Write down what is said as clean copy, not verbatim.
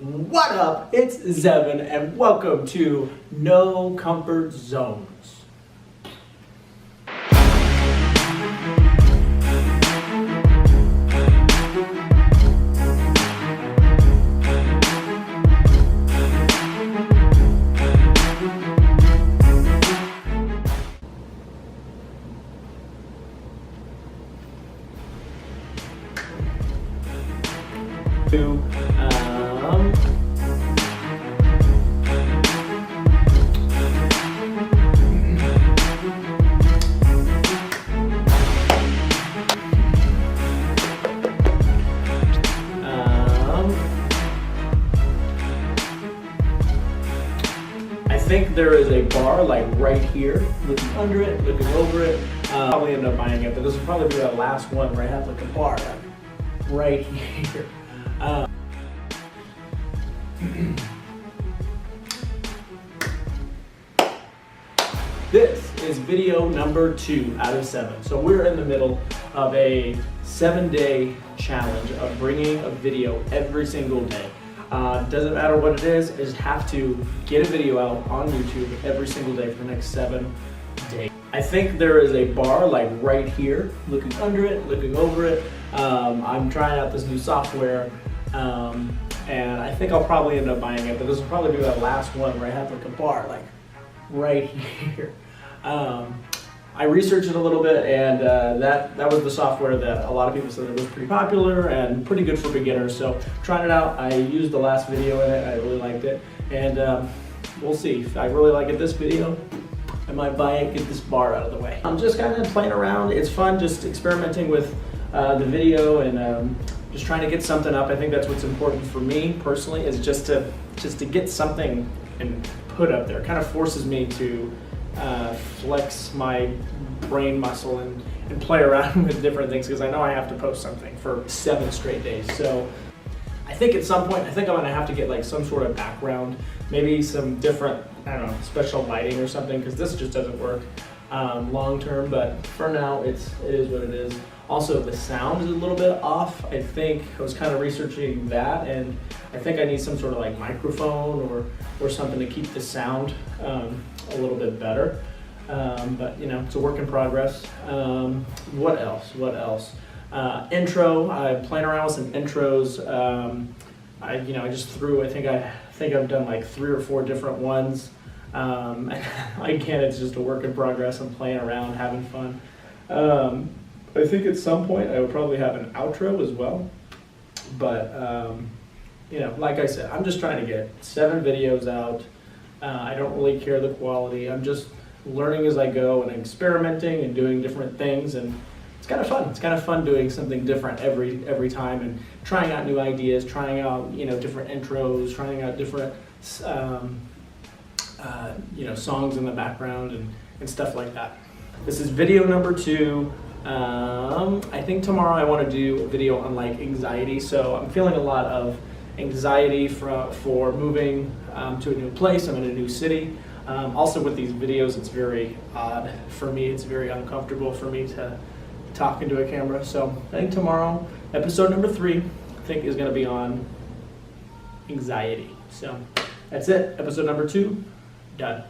What up? It's Zevin and welcome to No Comfort Zones. I think there is a bar like right here, looking under it, looking over it. Probably end up buying it, but this will probably be the last one where I have like a bar like right here. This is video number 2 out of 7. So we're in the middle of a 7-day challenge of bringing a video every single day. Doesn't matter what it is, I just have to get a video out on YouTube every single day for the next 7 days. I think there is a bar like right here, looking under it, looking over it. I'm trying out this new software, and I think I'll probably end up buying it, but this will probably be the last one where I have like a bar like right here. I researched it a little bit, and that was the software that a lot of people said it was pretty popular and pretty good for beginners. So trying it out, I used the last video in it, I really liked it, and we'll see. If I really like it this video, I might buy it, get this bar out of the way. I'm just kind of playing around. It's fun just experimenting with the video and just trying to get something up. I think that's what's important for me personally, is just to get something and put up there. It kind of forces me to flex my brain muscle and play around with different things, because I know I have to post something for 7 straight days. So I think at some point, I think I'm gonna have to get like some sort of background, maybe some different, I don't know, special lighting or something, because this just doesn't work long term. But for now, it is what it is. Also, the sound is a little bit off. I think I was kind of researching that, and I think I need some sort of like microphone or something to keep the sound a little bit better. But you know, it's a work in progress. What else? Intro. I'm playing around with some intros. I just threw. I think I've done like 3 or 4 different ones. Again, it's just a work in progress. I'm playing around, having fun. I think at some point I would probably have an outro as well. But you know, like I said, I'm just trying to get 7 videos out. I don't really care the quality. I'm just learning as I go and experimenting and doing different things, and it's kind of fun. It's kind of fun doing something different every time, and trying out new ideas, trying out different intros, trying out different songs in the background and stuff like that. This is video number 2. I think tomorrow I want to do a video on like anxiety. So I'm feeling a lot of anxiety for moving to a new place. I'm in a new city. Also with these videos, it's very odd for me. It's very uncomfortable for me to talk into a camera. So I think tomorrow, episode number 3, I think is going to be on anxiety. So that's it. Episode number 2, done.